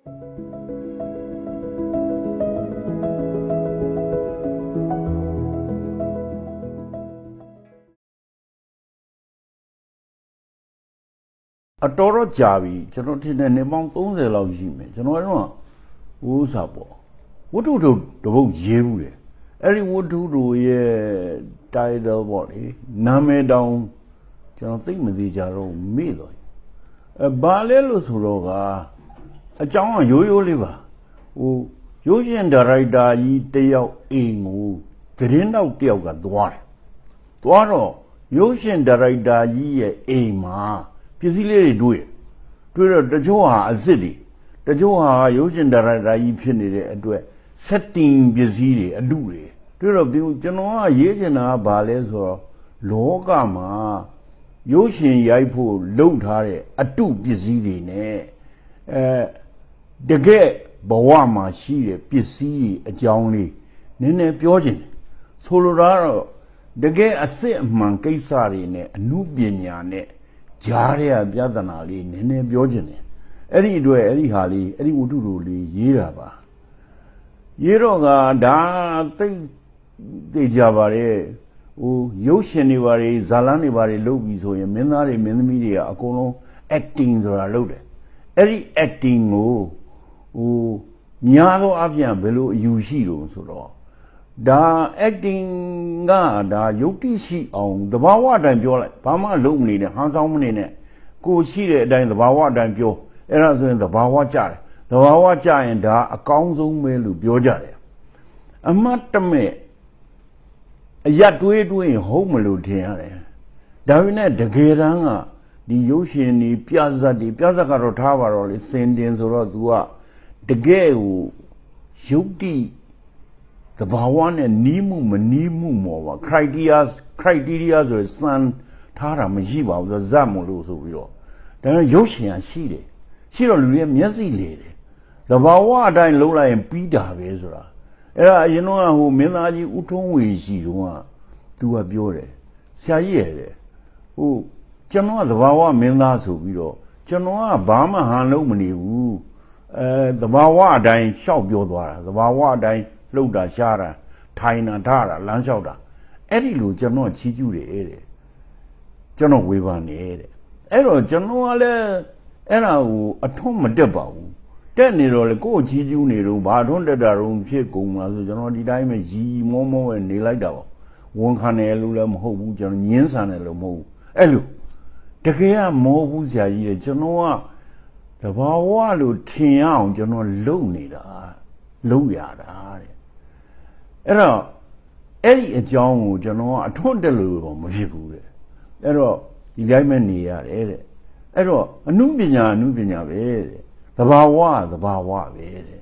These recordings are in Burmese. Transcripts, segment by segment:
အတော်တော့ကြာပြီကျွန်တော်ထင်တယ်နေပေါင်း30လောက်ရှိမယ်ကျွန်တော်ကတော့ဝိုးစာပေါ့ဝတ္ထုတို့တပုတ်ရေးဘူးတယ်အဲ့ဒီဝတ္ထုတို့ရဲ့ title ပေါ့လေနာမည်တောင်ကျွန်တော်သိမသိကြတော့မေ့တော့ဘာလဲလို့ဆိုတော့ကအကြောင်းကရိုးရိုးလေးပါရုပ်ရှင်ဒါရိုက်တာကြီးတယောက်အိမ်ကိုသတင်းတောက်တယောက်ကသွားတော့ရုပ်ရှင်ဒါရိုက်တာကြီးရဲ့အိမ်မှာပစ္စည်းလေးတွေတွေ့တော့တချို့ဟာအစ်စ်တွေတချို့ဟာရုပ်ရှင်ဒါရိုက်တာကြီးဖြစ်နေတဲ့အတွက် setting ပစ္စည်းတွေအတုတွေတွေ့တော့ကျွန်တော်ကရေးချင်တာကဘာလဲဆိုတော့လောကမှာရုပ်ရှင်ရိုက်ဖို့လုပ်ထားတဲ့အတုပစ္စည်းတွေနဲ့တကယ်ဘဝမှာရှိတဲ့ပစ္စည်းတွေအကြောင်းလေးနည်းနည်းပြောချင်တယ်ဆိုလိုတာတော့တကယ်အစစ်အမှန်ကိစ္စတွေနဲ့အမှုပညာနဲ့ကြားရပြဿနာလေးနည်းနည်းပြောချင်တယ်အဲ့ဒီအတွက်အဲ့ဒီဟာလေးအဲ့ဒီဝတ္ထုတို့လေးရေးတာပါရေးတော့ကဒါသိကြပါတယ်ရုပ်ရှင်တွေပါတွေဇာလန်းတွေပါတွေလုပ်ပြီးဆိုရင်မင်းသားတွေမင်းသမီးတွေကအကုန်လုံး acting ဆိုတာလုပ်တယ်အဲ့ဒီ acting ကိုများသောအားဖြင့်ဘယ်လိုအယူရှိလို့ဆိုတော့ဒါ acting ကဒါယုတ်တိရှိအောင်သဘာဝအတိုင်းပြောလိုက်ဘာမှလုံးမနေနဲ့ဟန်ဆောင်မနေနဲ့ကိုရှိတဲ့အတိုင်းသဘာဝအတိုင်းပြောအဲ့ဒါဆိုရင်သဘာဝကြတယ်သဘာဝကြရင်ဒါအကောင်းဆုံးပဲလို့ပြောကြတယ်အမတ်တမဲ့အရတွေးရင်ဟုတ်မလို့ထင်ရတယ်ဒါပေမဲ့တကယ်တမ်းကဒီရုပ်ရှင်တွေပြဇာတ်ကတော့ထားပါတော့လေစင်တင်ဆိုတော့ तू ကတကယ်ကိုယုတ်တိသဘာဝနဲ့နီးမှုမနီးမှုမော်ပါ criteria ဆိုရင်စံထားတာမရှိပါဘူးဆိုဇတ်မလို့ဆိုပြီးတော့ဒါပေမဲ့ရုပ်ရှင်ကရှိတယ်ရှိတော့လူတွေမျက်စိလေတယ်သဘာဝအတိုင်းလုံးလိုက်ရင်ပြီးတာပဲဆိုတာအဲ့ဒါအရင်တော့မင်းသားကြီးဦးထွန်းဝေရှိတော့က तू ကပြောတယ်ဆရာကြီးရဲ့ကျွန်တော်ကသဘာဝမင်းသားဆိုပြီးတော့ကျွန်တော်ကဘာမှဟန်လုံးမနေဘူးသဘာဝအတိုင်းရှောက်ပြောသွားတာသဘာဝအတိုင်းလှုပ်တာရှားတာထိုင်တာထားတာလမ်းလျှောက်တာအဲ့ဒီလိုကျွန်တော်ချီးကျူးတယ်တဲ့ကျွန်တော်ဝေဖန်နေတဲ့အဲ့တော့ကျွန်တော်ကလည်းအဲ့ဒါကိုအထွန်းမတက်ပါဘူးတက်နေတော့လေကိုယ်ချီးကျူးနေတော့ဘာထွန်းတက်တာတော့ဖြစ်ကုန်လားဆိုကျွန်တော်ဒီတိုင်းပဲရီမောပဲနေလိုက်တာပေါ့ဝန်ခံတယ်လို့လည်းမဟုတ်ဘူးကျွန်တော်ညင်းဆန်တယ်လို့မဟုတ်ဘူးအဲ့လိုတကယ်ကမဟုတ်ဘူးဆရာကြီးတဲ့ကျွန်တော်ကသဘာဝလို့ထင်ရအောင်ကျွန်တော်လုံနေတာလုံရတာတဲ့အဲ့တော့အဲ့ဒီအကြောင်းကိုကျွန်တော်ကအထွန်းတက်လို့တော့မဖြစ်ဘူးတဲ့အဲ့တော့ဒီတိုင်းပဲနေရတယ်တဲ့အဲ့တော့အနုပညာပဲတဲ့သဘာဝပဲတဲ့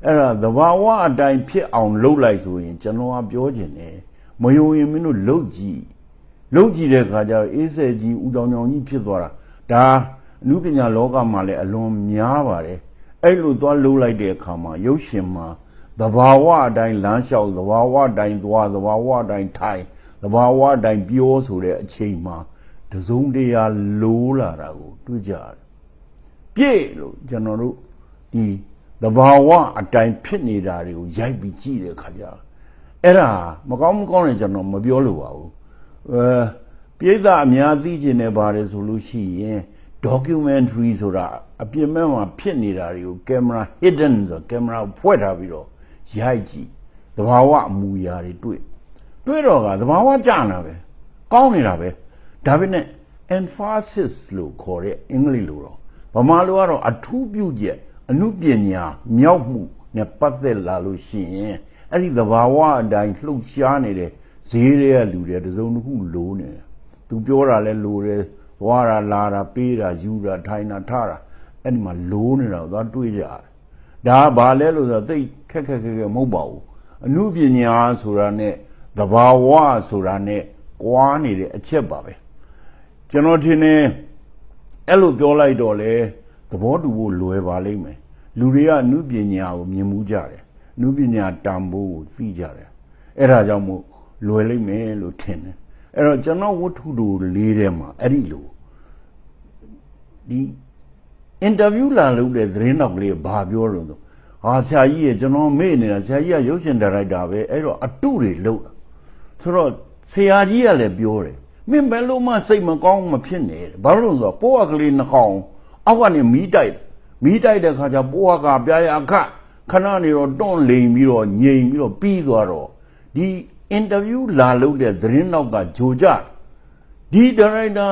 အဲ့ဒါသဘာဝအတိုင်းဖြစ်အောင်လုပ်လိုက်ဆိုရင်ကျွန်တော်ကပြောချင်တယ်မယုံရင်မင်းတို့လုပ်ကြည့်တဲ့အခါကျတော့အေးဆယ်ကြီးဦးတောင်ကြီးဖြစ်သွားတာဒါအနုပညာလောကမှာလည်းအလွန်များပါတယ်အဲ့လိုသွားလှုပ်လိုက်တဲ့အခါမှာရုပ်ရှင်မှာသဘာဝအတိုင်းလမ်းလျှောက်သဘာဝအတိုင်းသွားသဘာဝအတိုင်းထိုင်သဘာဝအတိုင်းပြောဆိုတဲ့အချိန်မှာတစုံတရာလိုးလာတာကိုတွေ့ကြတယ်ပြည့်လို့ကျွန်တော်တို့ဒီသဘာဝအတိုင်းဖြစ်နေတာတွေကိုရိုက်ပြီးကြည့်တဲ့အခါကျအဲ့ဒါမကောင်းနဲ့ကျွန်တော်မပြောလို့ပါဘူးပြည်သားအများသိကျင်နေပါတယ်ဆိုလို့ရှိရင် documentary ဆိုတာအပြစ်မဲ့မှာဖြစ်နေတာတွေကို camera hidden ဆို camera ဖွက်ထားပြီးတော့ရိုက်ကြည့်သဘာဝအမူအရာတွေတွေ့တော့ကသဘာဝကြနာပဲကောင်းနေတာပဲဒါပေမဲ့ emphasis လို့ခေါ်တဲ့အင်္ဂလိပ်လိုတော့ဗမာလိုကတော့အထူးပြုချက်အနုပညာမြောက်မှုနဲ့ပတ်သက်လာလို့ရှိရင်အဲ့ဒီသဘာဝအတိုင်းလှုပ်ရှားနေတဲ့ဈေးတွေကလူတွေတစုံတစ်ခုလိုနေတယ်သူပြောတာလဲလိုတယ်သွားတာလာတာပေးတာယူတာထိုင်တာထားတာအဲ့ဒီမှာလိုနေတာကိုသွားတွေးကြတယ်ဒါကဘာလဲလို့ဆိုတော့သိခက်မဟုတ်ပါဘူးအနုပညာဆိုတာနဲ့သဘာဝဆိုတာနဲ့ကွာနေတဲ့အချက်ပါပဲကျွန်တော်ထင်တယ်အဲ့လိုပြောလိုက်တော့လေသဘောတူဖို့လွယ်ပါလိမ့်မယ်လူတွေကအနုပညာကိုမြင်မှုကြတယ်အနုပညာတန်ဖိုးကိုသိကြတယ်အဲ့ဒါကြောင့်မို့လွယ်လိမ့်မယ်လို့ထင်တယ်အဲ့တော့ကျွန်တော်ဝတ္ထုတို့လေးထဲမှာအဲ့ဒီလိုဒီ interview လာလုပ်တဲ့သတင်းတော့ကလေးဘာပြောလို့ဆိုဟာဆရာကြီးရဲ့ကျွန်တော်မေ့နေတာဆရာကြီးကရုပ်ရှင်ဒါရိုက်တာပဲအဲ့တော့အတုတွေလုပ်ဆိုတော့ဆရာကြီးကလည်းပြောတယ်မင်းဘယ်လိုမှစိတ်မကောင်းမဖြစ်နဲ့ဘာလို့လဲဆိုတော့ပိုးကလေးနှကောင်အောက်ကနေမီးတိုက်တဲ့ခါကျပိုးကပြားရအခခဏနေတော့တွန့်လိန်ပြီးတော့ငြိမ်ပြီးတော့ပြီးသွားတော့ဒီ interview လာလုပ်တဲ့သတင်းတော့ကဂျိုကြဒီဒါရိုက်တာ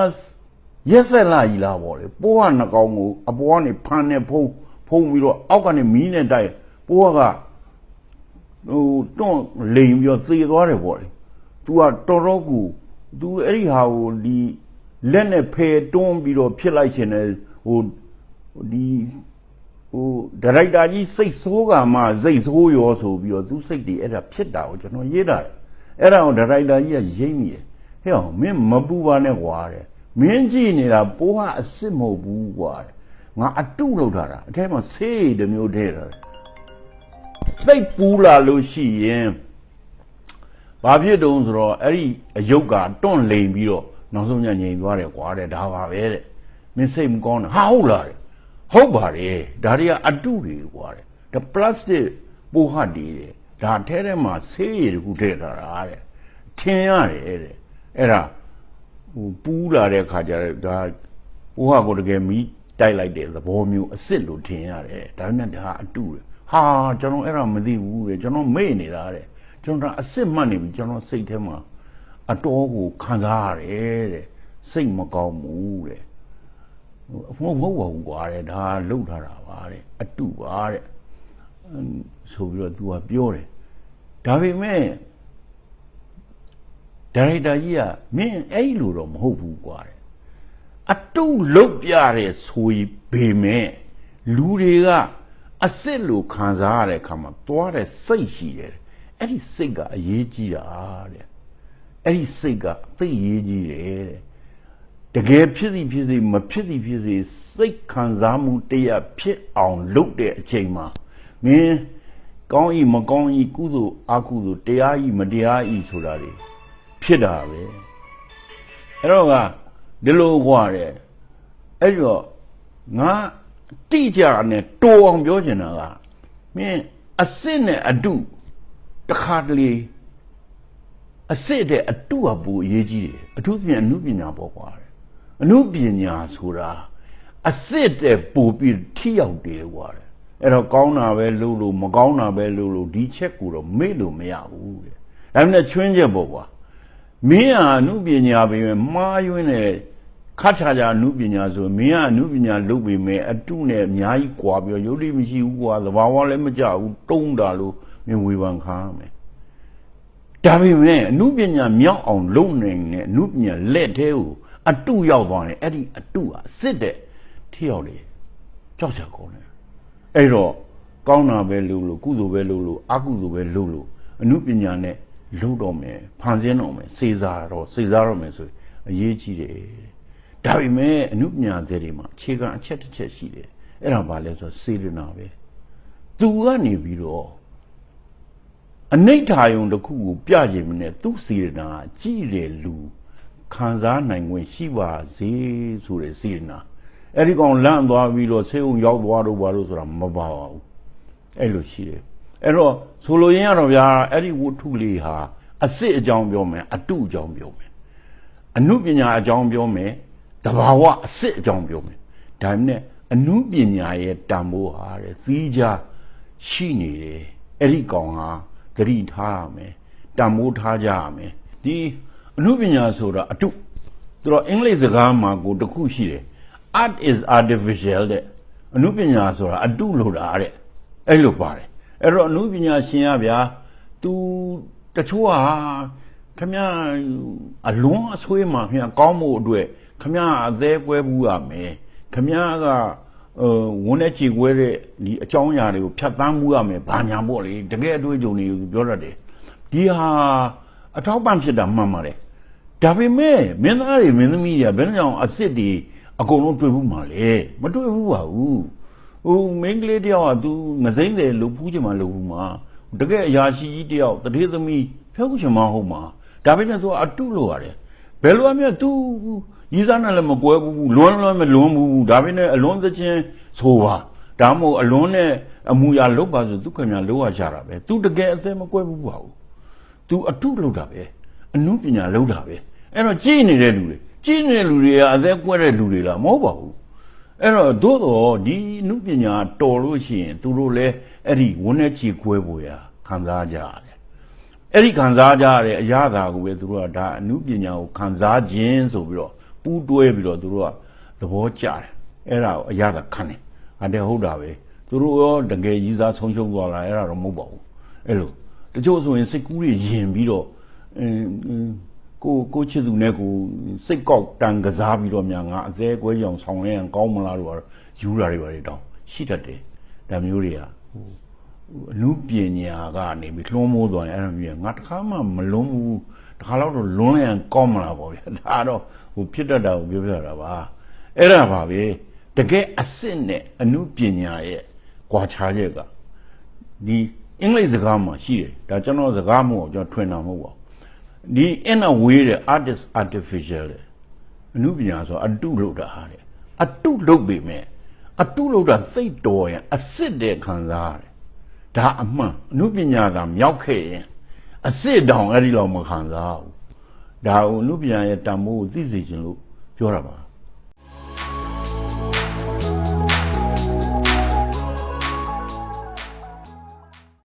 ရက်ဆက်လာကြီးလာပေါ့လေပိုးကနှကောင်ကိုအပေါ်ကနေဖမ်းနေဖုံးပြီးတော့အောက်ကနေမီးနဲ့တိုက်ပိုးကဟိုတွန့်လိန်ပြီးတော့သေသွားတယ်ပေါ့လေ तू ကတော်တော်ကူ तू အဲ့ဒီဟာကိုဒီလက်နဲ့ဖယ်တွန်းပြီးတော့ဖြစ်လိုက်ခြင်းနဲ့ဟိုဒီဟိုဒါရိုက်တာကြီးစိတ်ဆိုးကမှစိတ်ဆိုးရောဆိုပြီးတော့ तू စိတ်တွေအဲ့ဒါဖြစ်တာကိုကျွန်တော်ရေးတာအဲ့ဒါကိုဒါရိုက်တာကြီးကရိမ့်မိတယ်ဟဲ့အောင်မင်းမပူပါနဲ့ကွာတဲ့မင်းကြည့်နေတာပိုးကအစ်စ်မဟုတ်ဘူးကွာတဲ့ငါအတုလောက်ထားတာအထဲမှာဆေးတစ်မျိုးထဲတာသိပ်ပူလာလို့ရှိရင်ဘာဖြစ်တုံးဆိုတော့အဲ့ဒီအယုတ်ကတွန့်လိန်ပြီးတော့နောက်ဆုံးညငြိမ်သွားတယ်ကွာတဲ့ဒါပါပဲတဲ့မင်းစိတ်မကောင်းနဲ့ဟာဟုတ်လားတဲ့ဟုတ်ပါတယ်ဒါတွေကအတုတွေကွာတဲ့ဒါ plastic ပိုးဟတ်တွေတဲ့ဒါထဲထဲမှာဆေးရည်တခုထည့်ထားတာတဲ့ထင်ရတယ်တဲ့အဲ့ဒါဟိုပူးလာတဲ့ခါကျတော့ဒါပိုးဟတ်ကိုတကယ်မီးတိုက်လိုက်တဲ့သဘောမျိုးအစ်စ်လို့ထင်ရတယ်ဒါပေမဲ့ဒါအတုတွေဟာကျွန်တော်အဲ့ဒါမသိဘူးတဲ့ကျွန်တော်မေ့နေတာတဲ့ကျွန်တော်အစ်စ်မှတ်နေပြီကျွန်တော်စိတ်ထဲမှာအတော်ကိုခံစားရတယ်တဲ့စိတ်မကောင်းဘူးတဲ့မဟုတ်ပါဘူးကွာတဲ့ဒါလှုပ်ထားတာပါတဲ့အတုပါတဲ့ဆိုပြီးတော့ तू ကပြောတယ်ဒါပေမဲ့ဒါရိုက်တာကြီးကမင်းအဲ့လိုတော့မဟုတ်ဘူးကွာတဲ့အတုလုတ်ပြတဲ့ဆိုပြီးပေမဲ့လူတွေကအစ်စ်လို့ခံစားရတဲ့အခါမှာတွားတဲ့စိတ်ရှိတယ်အဲ့ဒီစိတ်ကအရေးကြီးတာတဲ့အဲ့ဒီစိတ်ကသိရေးကြီးတယ်တဲ့တကယ်ဖြစ်စီဖြစ်စီမဖြစ်စီဖြစ်စီစိတ်ခံစားမှုတရားဖြစ်အောင်လုပ်တဲ့အချိန်မှာမင်းကောင်းဤမကောင်းဤကုသိုလ်အကုသိုလ်တရားဤမတရားဤဆိုတာတွေဖြစ်တာပဲအဲ့တော့ကဒီလိုကွာတဲ့အဲ့တော့ငါတိကျနဲ့တိုးအောင်ပြောချင်တာကမင်းအစ်စ်နဲ့အတုတခါတလေအစ်စ်တဲ့အတုအပူအရေးကြီးတယ်အထူးဖြင့်အနုပညာပေါ့ကွာအနုပညာဆိုတာအစ်စ်တဲ့ပို့ပြီးထိရောက်တယ်ကွာအဲ့တော့ကောင်းတာပဲလုပ်လို့မကောင်းတာပဲလုပ်လို့ဒီချက်ကိုတော့မေ့လို့မရဘူးတဲ့ဒါပေမဲ့ချွင်းချက်ပေါ့ကွာမင်းကအနုပညာပဲမှားယွင်းတဲ့ခါချာချာအနုပညာဆိုမင်းကအနုပညာလုပ်ပေမဲ့အတုနဲ့အများကြီးကွာပြီးရုပ်တိမရှိဘူးကွာသဘာဝလည်းမကြဘူးတုံးတာလို့မင်းဝေဖန်ခါမယ်ဒါပေမဲ့အနုပညာမြောက်အောင်လုပ်နိုင်တဲ့အနုပညာလက်သေးကိုအတုရောက်သွားတယ်အဲ့ဒီအတုဟာစစ်တဲ့ထိရောက်လေကြောက်စရာကောင်းတယ်အဲ့တော့ကောင်းတာပဲလုပ်လို့ကုသိုလ်ပဲလုပ်လို့အကုသိုလ်ပဲလုပ်လို့အနုပညာနဲ့လုပ်တော့မယ်ဖန်ဆင်းတော့မယ်စေစားတော့မယ်ဆိုအရေးကြီးတယ်ဒါပေမဲ့အနုပညာတွေမှာအခြေခံအချက်တစ်ချက်ရှိတယ်အဲ့ဒါဘာလဲဆိုစေတနာပဲသူကနေပြီးတော့အနိဋ္ဌာယုံတစ်ခုကိုပြခြင်းမနဲ့သူစေတနာကြည်တယ်လူခံစားနိုင်ဝင်ရှိပါစေဆိုတဲ့စေတနာအဲ့ဒီကောင်လန့်သွားပြီးတော့ဆေးုံရောက်သွားတော့ဘာလို့ဆိုတာမပါဘူးအဲ့လိုရှိတယ်အဲ့တော့ဆိုလိုရင်းကတော့ဗျာအဲ့ဒီဝတ္ထုလေးဟာအစစ်အကြောင်းပြောမယ်အတုအကြောင်းပြောမယ်အနုပညာအကြောင်းပြောမယ်တဘာဝအစစ်အကြောင်းပြောမယ်ဒါနဲ့အနုပညာရဲ့တန်ဖိုးဟာတဲ့သီးခြားရှိနေတယ်အဲ့ဒီကောင်ဟာဂရိထားရမယ်တန်ဖိုးထားကြရမယ်ဒီအနုပညာဆိုတာအတုသူတို့အင်္ဂလိပ်စကားမှာကိုတစ်ခုရှိတယ် art is artificial တဲ့အနုပညာဆိုတာအတုလို့တာတဲ့အဲ့လိုပါတယ်အဲ့တော့အနုပညာရှင်ရဗျာ तू တချို့ဟာခမအလွန်အဆွေးမှာခင်ဗျကောင်းမှုအတွက်ခမအသေးပွဲဘူးရမယ်ခမကဝန်းနဲ့ချီကွဲတဲ့ဒီအကြောင်းအရာတွေကိုဖြတ်သန်းမှုရမယ်ဘာညာပေါ့လေတကယ်အတွေ့အကြုံတွေကိုပြောရတယ်ဒီဟာအထောက်ပံ့ဖြစ်တာမှန်ပါတယ်ဒါပေမဲ့မင်းသားတွေမင်းသမီးတွေဘယ်နှကြောင်အစ်စ်တွေအကုန်လုံးတွေ့ဘူးမှာလေမတွေ့ဘူးပါဘူးဟိုမင်းကလေးတယောက်က तू ငစိမ့်တယ်လို့ဖူးချင်မှလို့ဘူးမှာတကယ်အရာရှိကြီးတယောက်တတိသမီးဖျောက်ချင်မှဟုတ်မှာဒါပေမဲ့ तू အတုလို့ရတယ် ဘယ်လိုအမြဲ तू ရီးစားနဲ့လည်းမကွဲဘူးလွန်းမလွန်းဘူးဒါပေမဲ့အလွန်သချင်းဆိုပါဒါမှမဟုတ်အလွန်နဲ့အမူအရာလုပ်ပါဆိုသူခင်ဗျာလောရကြတာပဲ तू တကယ်အသက်မကွဲဘူးပါဘူး तू အထုလုပ်တာပဲအနုပညာလုပ်တာပဲအဲ့တော့ကြည်နေတဲ့လူတွေကအသက်ကွဲတဲ့လူတွေလားမဟုတ်ပါဘူးအဲ့တော့သို့တော့ဒီအနုပညာတော်လို့ရှိရင်သူတို့လည်းအဲ့ဒီဝန်းနဲ့ချီကွဲဖို့ရခံစားကြရတယ်အဲ့ဒီခံစားကြရတဲ့အရာသာကိုပဲသူတို့ကဒါအနုပညာကိုခံစားခြင်းဆိုပြီးတော့ပူးတွဲပြီးတော့သူတို့ကသဘောကျတယ်အဲ့ဒါကိုအရာသာခံတယ်အတဲ့ဟုတ်တာပဲသူတို့ရောတကယ်ကြီးစားဆုံးရှုံးသွားတာအဲ့ဒါတော့မဟုတ်ပါဘူးအဲ့လိုတချို့ဆိုရင်စိတ်ကူးတွေယင်ပြီးတော့ကိုချစ်သူနဲ့ကိုစိတ်ကောက်တန်ကစားပြီးတော့များငါအသေးကွဲကြောင်ဆောင်ရရင်ကောင်းမလားလို့ယူတာတွေပါတယ်တောင်းရှိတတ်တယ်ဒါမျိုးတွေကအနုပညာကနေပြီးလွှမ်းမိုးသွားရင်အဲ့လိုမျိုးငါတခါမှမလွန်းဘူးတခါတော့လွန်းရင်ကောင်းမလားပေါ့ဗျာဒါတော့ဖြစ်တတ်တာကိုပြောပြတာပါအဲ့ဒါပါပဲတကယ်အစ်စ်နဲ့အနုပညာရဲ့ကွာခြားချက်ကဒီအင်္ဂလိပ်စကားမှာရှိတယ်ဒါကျွန်တော်စကားမဟုတ်ကျွန်တော်ထွင်တာမဟုတ်ပါဘူးဒီ in a way တဲ့ artist artificial တဲ့အနုပညာဆိုအတုလုပ်တာဟာတဲ့အတုလုပ်ပေမဲ့အတုလုပ်တာသိတော်ရင်အစ်စ်တဲ့ခံစားရတယ်ဒါအမှန်အနုပညာသာမြောက်ခဲ့ရင်အစ်စ်တောင်အဲ့ဒီလောက်မခံစားဘူးဒါကိုအနုပညာရဲ့တန်ဖိုးကိုသိစေခြင်းလို့ပြောတာပါ